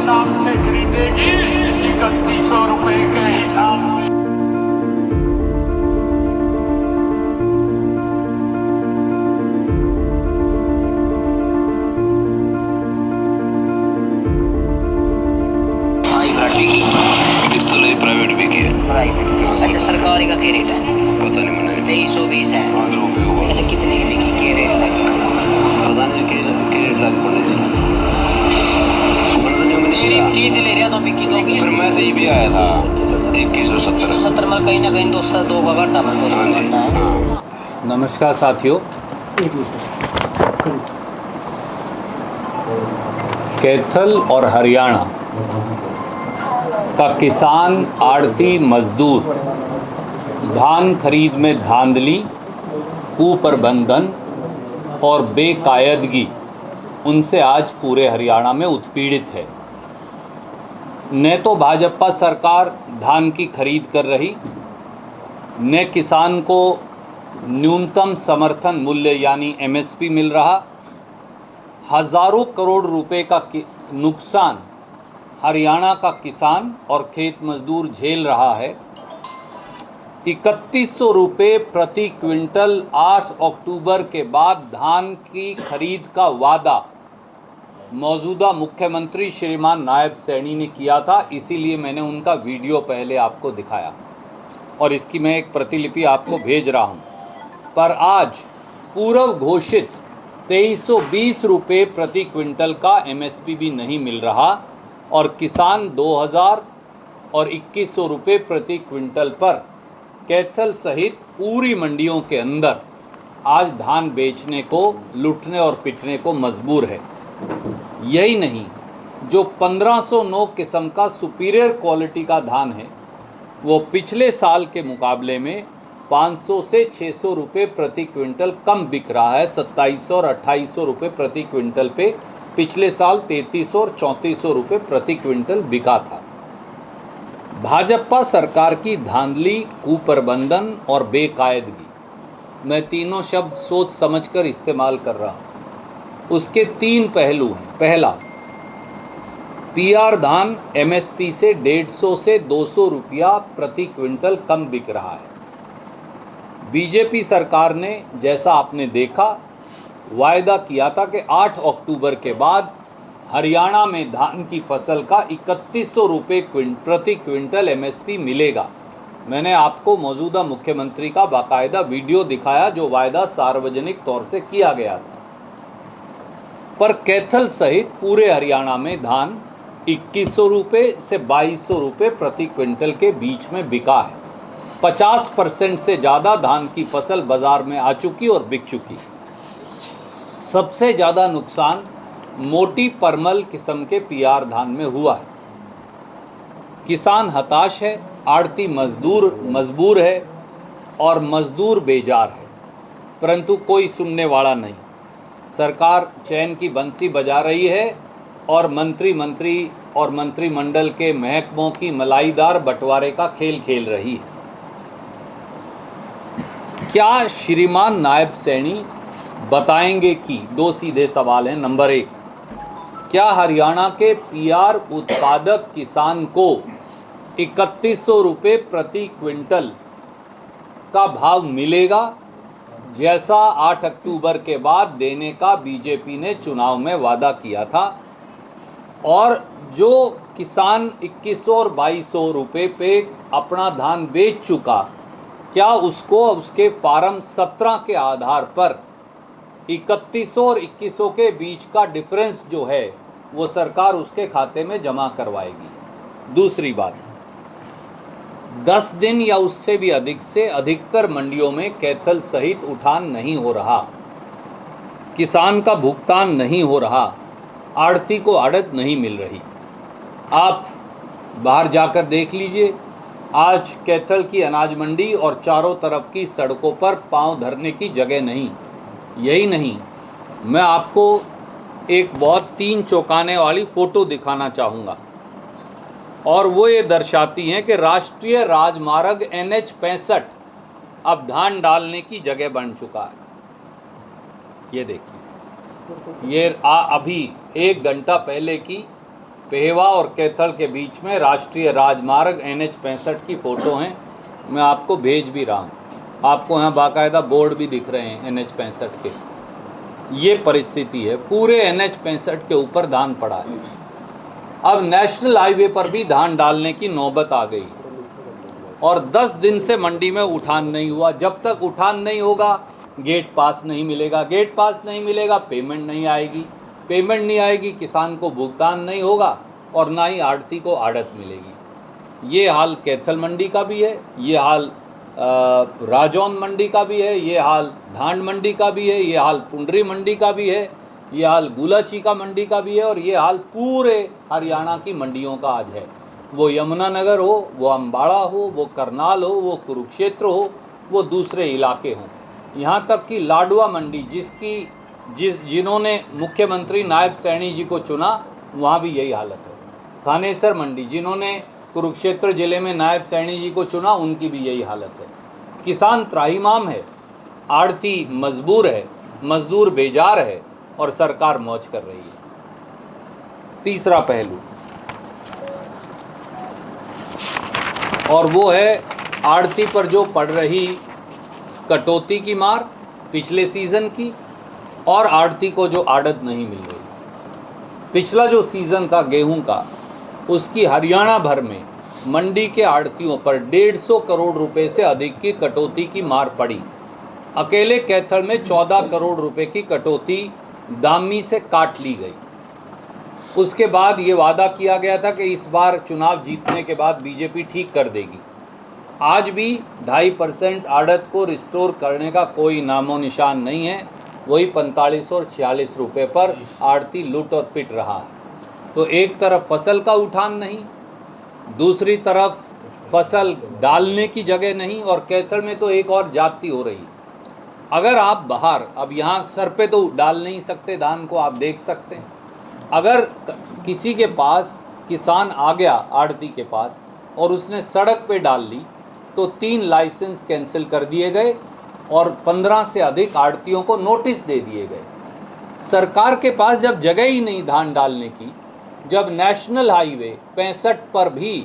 हिसाब से खरीदेगी, 3100 रुपए के हिसाब से। प्राइवेट भी किया। प्राइवेट अच्छा, सरकारी का क्या रेट है? पता नहीं, मैंने 2320 है। 5 रुपये होगा। ऐसे कितने की बिकी, क्या रेट लगे? पता नहीं क्या रेट लग पड़े थे। मेरी चीज ले रहा तो बिकी तो फिर मैं तो भी आया था 2170 में कहीं ना कहीं 202 का घाटा है। नमस्कार साथियों, कैथल और हरियाणा का किसान, आड़ती, मजदूर धान खरीद में धांधली, कुप्रबंधन और बेकायदगी उनसे आज पूरे हरियाणा में उत्पीड़ित है। न तो भाजपा सरकार धान की खरीद कर रही, न किसान को न्यूनतम समर्थन मूल्य यानी एमएसपी मिल रहा। हज़ारों करोड़ रुपए का नुकसान हरियाणा का किसान और खेत मजदूर झेल रहा है। 3100 रुपये प्रति क्विंटल 8 अक्टूबर के बाद धान की खरीद का वादा मौजूदा मुख्यमंत्री श्रीमान नायब सैनी ने किया था, इसीलिए मैंने उनका वीडियो पहले आपको दिखाया और इसकी मैं एक प्रतिलिपि आपको भेज रहा हूं। पर आज पूर्व घोषित 2320 रुपये प्रति क्विंटल का एमएसपी भी नहीं मिल रहा और किसान 2000 और 2100 रुपये प्रति क्विंटल पर कैथल सहित पूरी मंडियों के अंदर आज धान बेचने को, लूटने और पिटने को मजबूर है। यही नहीं, जो 1509 किस्म का सुपीरियर क्वालिटी का धान है वो पिछले साल के मुकाबले में 500 से 600 रुपये प्रति क्विंटल कम बिक रहा है। 2700 और 2800 रुपये प्रति क्विंटल पे पिछले साल 3300 और 3400 रुपये प्रति क्विंटल बिका था। भाजपा सरकार की धांधली, कुप्रबंधन और बेकायदगी, मैं तीनों शब्द सोच समझकर इस्तेमाल कर रहा हूँ। उसके 3 पहलू हैं। पहला, पीआर धान एमएसपी से 150 से 200 रुपया प्रति क्विंटल कम बिक रहा है। बीजेपी सरकार ने, जैसा आपने देखा, वायदा किया था कि 8 अक्टूबर के बाद हरियाणा में धान की फसल का 3100 रुपये प्रति क्विंटल एमएसपी मिलेगा। मैंने आपको मौजूदा मुख्यमंत्री का बाकायदा वीडियो दिखाया जो वायदा सार्वजनिक तौर से किया गया था। पर कैथल सहित पूरे हरियाणा में धान 2100 रुपये से 2200 रुपये प्रति क्विंटल के बीच में बिका है। 50% से ज़्यादा धान की फसल बाज़ार में आ चुकी और बिक चुकी। सबसे ज़्यादा नुकसान मोटी परमल किस्म के पीआर धान में हुआ है। किसान हताश है, आड़ती मजबूर है और मजदूर बेजार है, परंतु कोई सुनने वाला नहीं। सरकार चैन की बंसी बजा रही है और मंत्री और मंत्रिमंडल के महकमों की मलाईदार बंटवारे का खेल खेल रही है। क्या श्रीमान नायब सैनी बताएंगे कि 2 सीधे सवाल हैं। नंबर 1, क्या हरियाणा के पीआर उत्पादक किसान को 3100 रुपये प्रति क्विंटल का भाव मिलेगा, जैसा 8 अक्टूबर के बाद देने का बीजेपी ने चुनाव में वादा किया था? और जो किसान 2100 और 2200 रुपये पे अपना धान बेच चुका, क्या उसको उसके फार्म 17 के आधार पर 3100 और 2100 के बीच का डिफरेंस जो है वो सरकार उसके खाते में जमा करवाएगी? दूसरी बात, 10 दिन या उससे भी अधिक से अधिकतर मंडियों में कैथल सहित उठान नहीं हो रहा, किसान का भुगतान नहीं हो रहा, आड़ती को आड़त नहीं मिल रही। आप बाहर जाकर देख लीजिए, आज कैथल की अनाज मंडी और चारों तरफ की सड़कों पर पांव धरने की जगह नहीं। यही नहीं, मैं आपको एक बहुत 3 चौंकाने वाली फ़ोटो दिखाना चाहूँगा और वो ये दर्शाती हैं कि राष्ट्रीय राजमार्ग NH 65 अब धान डालने की जगह बन चुका है। ये देखिए, ये अभी 1 घंटा पहले की पेहवा और कैथल के बीच में राष्ट्रीय राजमार्ग NH 65 की फ़ोटो हैं, मैं आपको भेज भी रहा हूँ। आपको यहाँ बाकायदा बोर्ड भी दिख रहे हैं NH 65 के। ये परिस्थिति है, पूरे NH 65 के ऊपर धान पड़ा है। अब नेशनल हाईवे पर भी धान डालने की नौबत आ गई और 10 दिन से मंडी में उठान नहीं हुआ। जब तक उठान नहीं होगा गेट पास नहीं मिलेगा, गेट पास नहीं मिलेगा पेमेंट नहीं आएगी, पेमेंट नहीं आएगी किसान को भुगतान नहीं होगा और ना ही आड़ती को आड़त मिलेगी। ये हाल कैथल मंडी का भी है, ये हाल राजौंद मंडी का भी है, ये हाल धांड मंडी का भी है, ये हाल पुंडरी मंडी का भी है, ये हाल गुलाचीका मंडी का भी है और ये हाल पूरे हरियाणा की मंडियों का आज है। वो यमुनानगर हो, वो अम्बाड़ा हो, वो करनाल हो, वो कुरुक्षेत्र हो, वो दूसरे इलाके हों, यहाँ तक कि लाडवा मंडी जिन्होंने मुख्यमंत्री नायब सैनी जी को चुना वहाँ भी यही हालत है। थानेसर मंडी जिन्होंने कुरुक्षेत्र जिले में नायब सैनी जी को चुना उनकी भी यही हालत है। किसान त्राहिमाम है, आड़ती मजबूर है, मजदूर बेजार है और सरकार मौज कर रही है। तीसरा पहलू और वो है आड़ती पर जो पड़ रही कटौती की मार पिछले सीज़न की और आड़ती को जो आड़त नहीं मिल रही। पिछला जो सीज़न था गेहूं का, उसकी हरियाणा भर में मंडी के आड़तियों पर 150 करोड़ रुपए से अधिक की कटौती की मार पड़ी। अकेले कैथल में 14 करोड़ रुपए की कटौती दामी से काट ली गई। उसके बाद ये वादा किया गया था कि इस बार चुनाव जीतने के बाद बीजेपी ठीक कर देगी। आज भी 2.5% आड़त को रिस्टोर करने का कोई नामो निशान नहीं है। वही 45 और 46 रुपये पर आड़ती लूट और पिट रहा है। तो एक तरफ फसल का उठान नहीं, दूसरी तरफ फसल डालने की जगह नहीं और कैथल में तो एक और जाती हो रही। अगर आप बाहर, अब यहाँ सर पे तो डाल नहीं सकते धान को, आप देख सकते हैं। अगर किसी के पास किसान आ गया आड़ती के पास और उसने सड़क पे डाल ली तो 3 लाइसेंस कैंसिल कर दिए गए और 15 से अधिक आड़तियों को नोटिस दे दिए गए। सरकार के पास जब जगह ही नहीं धान डालने की, जब नेशनल हाईवे 65 पर भी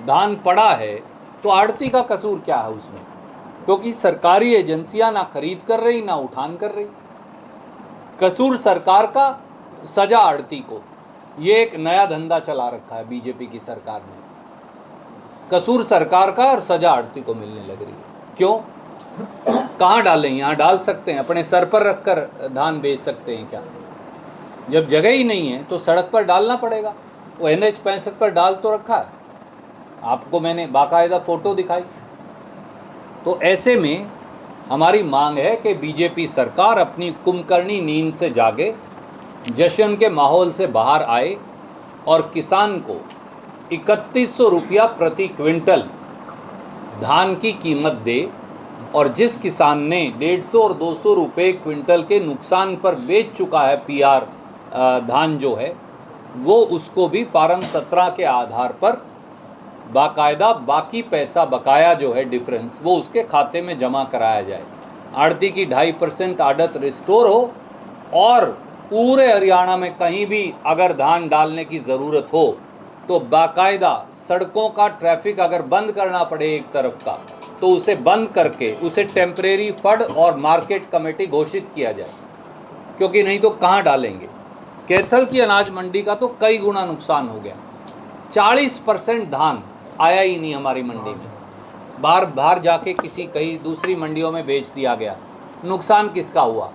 धान पड़ा है, तो आड़ती का कसूर क्या है उसमें? क्योंकि सरकारी एजेंसियां ना खरीद कर रही ना उठान कर रही। कसूर सरकार का, सजा आड़ती को। ये एक नया धंधा चला रखा है बीजेपी की सरकार ने। कसूर सरकार का और सजा आड़ती को मिलने लग रही है। क्यों? कहाँ डालें? यहाँ डाल सकते हैं, अपने सर पर रखकर धान बेच सकते हैं क्या? जब जगह ही नहीं है तो सड़क पर डालना पड़ेगा। वो NH 65 पर डाल तो रखा है, आपको मैंने बाकायदा फ़ोटो दिखाई। तो ऐसे में हमारी मांग है कि बीजेपी सरकार अपनी कुंभकर्णी नींद से जागे, जश्न के माहौल से बाहर आए और किसान को 3100 रुपया प्रति क्विंटल धान की कीमत दे और जिस किसान ने 150 और 200 रुपये क्विंटल के नुकसान पर बेच चुका है PR धान जो है, वो उसको भी फार्म 17 के आधार पर बाकायदा बाकी पैसा बकाया जो है डिफरेंस वो उसके खाते में जमा कराया जाए। आड़ती की 2.5% आड़त रिस्टोर हो और पूरे हरियाणा में कहीं भी अगर धान डालने की ज़रूरत हो तो बाकायदा सड़कों का ट्रैफिक अगर बंद करना पड़े एक तरफ का, तो उसे बंद करके उसे टेम्परेरी फंड और मार्केट कमेटी घोषित किया जाए, क्योंकि नहीं तो कहाँ डालेंगे। कैथल की अनाज मंडी का तो कई गुना नुकसान हो गया। 40% धान आया ही नहीं हमारी मंडी में, बाहर जाके कई दूसरी मंडियों में बेच दिया गया। नुकसान किसका हुआ?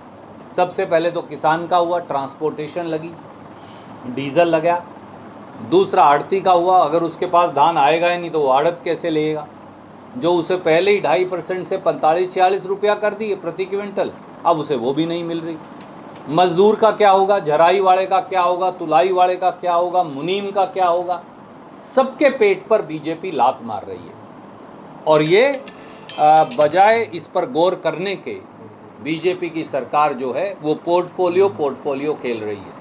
सबसे पहले तो किसान का हुआ, ट्रांसपोर्टेशन लगी, डीजल लगा। दूसरा आड़ती का हुआ, अगर उसके पास धान आएगा ही नहीं तो वो आड़त कैसे लेगा, जो उसे पहले ही 2.5% से 45-46 रुपया कर दिए प्रति क्विंटल, अब उसे वो भी नहीं मिल रही। मजदूर का क्या होगा, झराई वाले का क्या होगा, तुलाई वाले का क्या होगा, मुनीम का क्या होगा? सबके पेट पर बीजेपी लात मार रही है और ये बजाय इस पर गौर करने के बीजेपी की सरकार जो है वो पोर्टफोलियो खेल रही है।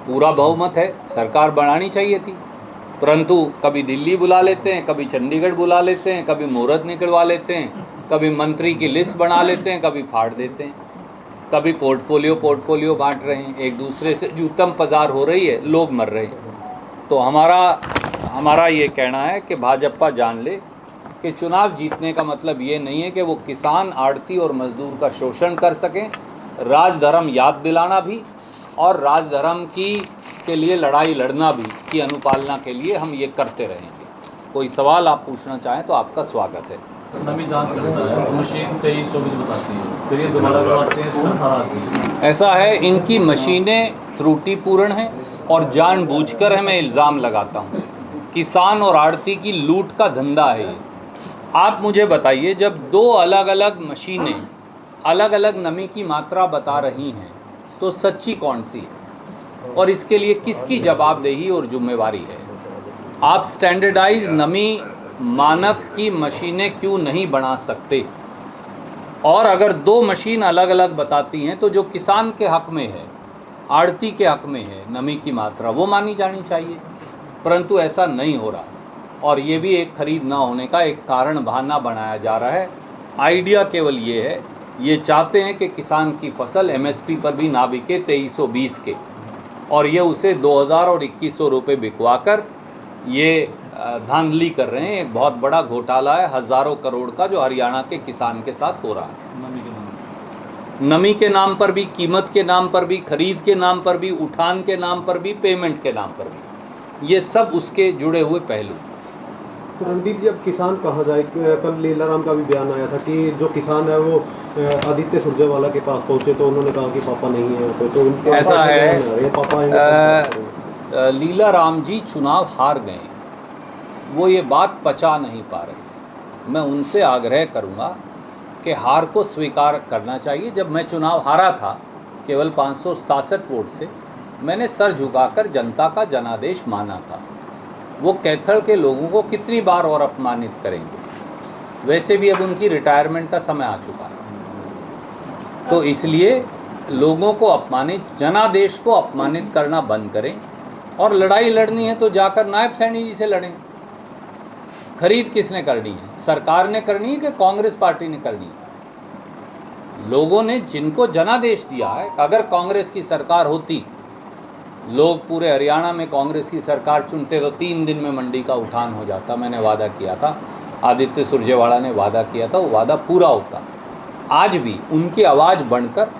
पूरा बहुमत है, सरकार बनानी चाहिए थी, परंतु कभी दिल्ली बुला लेते हैं, कभी चंडीगढ़ बुला लेते हैं, कभी मुहूर्त निकलवा लेते हैं, कभी मंत्री की लिस्ट बना लेते हैं, कभी फाड़ देते हैं, कभी पोर्टफोलियो बांट रहे हैं। एक दूसरे से जूतम पजार हो रही है, लोग मर रहे हैं। तो हमारा ये कहना है कि भाजपा जान ले कि चुनाव जीतने का मतलब ये नहीं है कि वो किसान, आड़ती और मजदूर का शोषण कर सकें। राजधर्म याद दिलाना भी और राजधर्म के लिए लड़ाई लड़ना भी की अनुपालना के लिए हम ये करते रहेंगे। कोई सवाल आप पूछना चाहें तो आपका स्वागत है। नमी जांच करता है तो मशीन 23-24 बताती है, फिर ये दोबारा करवाते हैं, इसमें हरा आती है। ऐसा है, इनकी मशीनें त्रुटिपूर्ण हैं और जानबूझकर है मैं इल्ज़ाम लगाता हूँ। किसान और आड़ती की लूट का धंधा है ये। आप मुझे बताइए, जब दो अलग अलग मशीनें अलग अलग नमी की मात्रा बता रही हैं तो सच्ची कौन सी है और इसके लिए किसकी जवाबदेही और जिम्मेवारी है? आप स्टैंडर्डाइज नमी मानक की मशीनें क्यों नहीं बना सकते? और अगर दो मशीन अलग अलग बताती हैं तो जो किसान के हक में है, आड़ती के हक में है नमी की मात्रा, वो मानी जानी चाहिए, परंतु ऐसा नहीं हो रहा। और ये भी एक खरीद ना होने का एक कारण बहाना बनाया जा रहा है। आइडिया केवल ये है, ये चाहते हैं कि किसान की फसल एमएसपी पर भी ना बिके 2320 के, और ये उसे 2000 और 2100 रुपये बिकवा कर ये धांधली कर रहे हैं। एक बहुत बड़ा घोटाला है, हज़ारों करोड़ का, जो हरियाणा के किसान के साथ हो रहा है। नमी के नाम पर भी, कीमत के नाम पर भी, खरीद के नाम पर भी, उठान के नाम पर भी, पेमेंट के नाम पर भी, ये सब उसके जुड़े हुए पहलू। रणदीप जी, अब किसान कहाँ जाए? कल लीलाराम का भी बयान आया था कि जो किसान है वो आदित्य सुरजेवाला के पास पहुंचे तो उन्होंने कहा कि पापा नहीं है, तो उनके ऐसा है, पापा लीलाराम जी चुनाव हार गए, वो ये बात पचा नहीं पा रहे। मैं उनसे आग्रह करूंगा कि हार को स्वीकार करना चाहिए। जब मैं चुनाव हारा था केवल 567 वोट से, मैंने सर झुकाकर जनता का जनादेश माना था। वो कैथल के लोगों को कितनी बार और अपमानित करेंगे? वैसे भी अब उनकी रिटायरमेंट का समय आ चुका है, तो इसलिए लोगों को अपमानित, जनादेश को अपमानित करना बंद करें। और लड़ाई लड़नी है तो जाकर नायब सैनी जी से लड़ें। खरीद किसने करनी है? सरकार ने करनी है कि कांग्रेस पार्टी ने करनी है? लोगों ने जिनको जनादेश दिया है, अगर कांग्रेस की सरकार होती, लोग पूरे हरियाणा में कांग्रेस की सरकार चुनते तो 3 दिन में मंडी का उठान हो जाता। मैंने वादा किया था, आदित्य सुरजेवाला ने वादा किया था, वो वादा पूरा होता। आज भी उनकी आवाज़ बनकर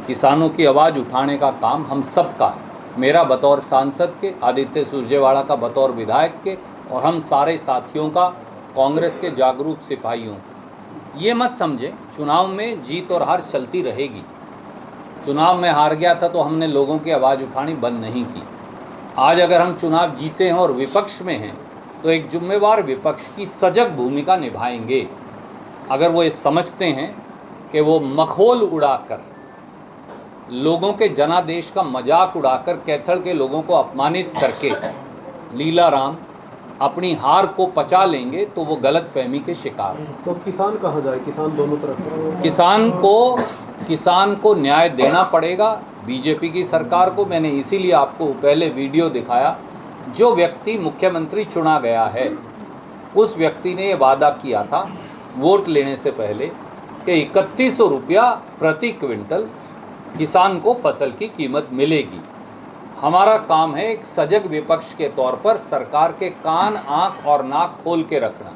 किसानों की आवाज़ उठाने का काम हम सब का है। मेरा बतौर सांसद के, आदित्य सुरजेवाला का बतौर विधायक के, और हम सारे साथियों का, कांग्रेस के जागरूक सिपाहियों का। ये मत समझे चुनाव में जीत और हार चलती रहेगी। चुनाव में हार गया था तो हमने लोगों की आवाज़ उठानी बंद नहीं की। आज अगर हम चुनाव जीते हैं और विपक्ष में हैं तो एक जिम्मेवार विपक्ष की सजग भूमिका निभाएंगे। अगर वो ये समझते हैं कि वो मखौल उड़ाकर, लोगों के जनादेश का मजाक उड़ाकर, कैथल के लोगों को अपमानित करके लीलाराम अपनी हार को पचा लेंगे तो वो गलत फहमी के शिकार हैं। तो किसान कहाँ जाए? किसान दोनों तरफ, किसान को न्याय देना पड़ेगा। बीजेपी की सरकार को, मैंने इसीलिए आपको पहले वीडियो दिखाया, जो व्यक्ति मुख्यमंत्री चुना गया है उस व्यक्ति ने ये वादा किया था वोट लेने से पहले कि 3100 रुपया प्रति क्विंटल किसान को फसल की कीमत मिलेगी। हमारा काम है एक सजग विपक्ष के तौर पर सरकार के कान, आँख और नाक खोल के रखना।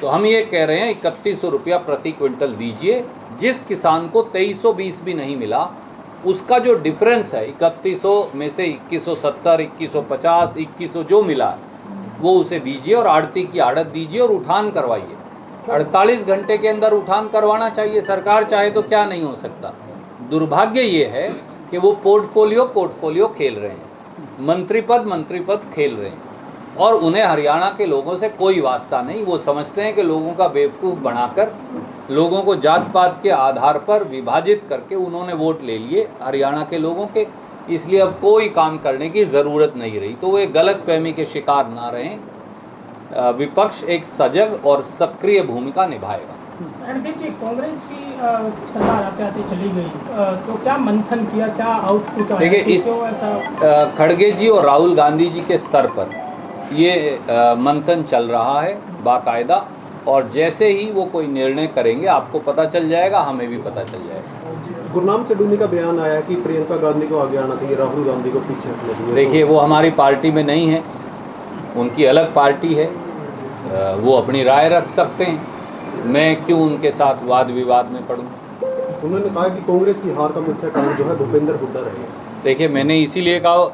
तो हम ये कह रहे हैं 3100 रुपया प्रति क्विंटल दीजिए। जिस किसान को 2320 भी नहीं मिला, उसका जो डिफरेंस है 3100 में से 2170, 2150, 2100 जो मिला वो उसे दीजिए और आड़ती की आड़त दीजिए और उठान करवाइए। 48 घंटे के अंदर उठान करवाना चाहिए। सरकार चाहे तो क्या नहीं हो सकता। दुर्भाग्य ये है कि वो पोर्टफोलियो खेल रहे हैं, मंत्री पद खेल रहे हैं, और उन्हें हरियाणा के लोगों से कोई वास्ता नहीं। वो समझते हैं कि लोगों का बेवकूफ़ बनाकर, लोगों को जात पात के आधार पर विभाजित करके उन्होंने वोट ले लिए हरियाणा के लोगों के, इसलिए अब कोई काम करने की ज़रूरत नहीं रही। तो वे गलत फहमी के शिकार ना रहें। विपक्ष एक सजग और सक्रिय भूमिका निभाएगा। रणदीप जी, कांग्रेस की सरकार आते आते चली गई, तो क्या मंथन किया, क्या आउटपुट आया? देखिए, इस खड़गे जी और राहुल गांधी जी के स्तर पर ये मंथन चल रहा है बाकायदा, और जैसे ही वो कोई निर्णय करेंगे आपको पता चल जाएगा, हमें भी पता चल जाएगा। गुरनाम चड्ढूनी का बयान आया कि प्रियंका गांधी को आगे आना चाहिए, राहुल गांधी को पीछे हटना चाहिए। देखिए, वो हमारी पार्टी में नहीं है, उनकी अलग पार्टी है, वो अपनी राय रख सकते हैं, मैं क्यों उनके साथ वाद विवाद में पढ़ूँ। उन्होंने कहा कि कांग्रेस की हार का मुख्य कारण जो है भूपेंद्र हुड्डा रहे। देखिए, मैंने इसीलिए कहा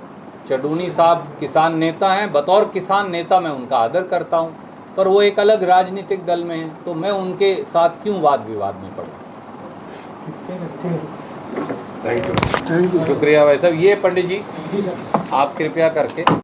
चड्ढूनी साहब किसान नेता हैं, बतौर किसान नेता मैं उनका आदर करता हूं, पर वो एक अलग राजनीतिक दल में हैं, तो मैं उनके साथ क्यों वाद विवाद में पड़ूं। Thank you. शुक्रिया भाई साहब। ये पंडित जी आप कृपया करके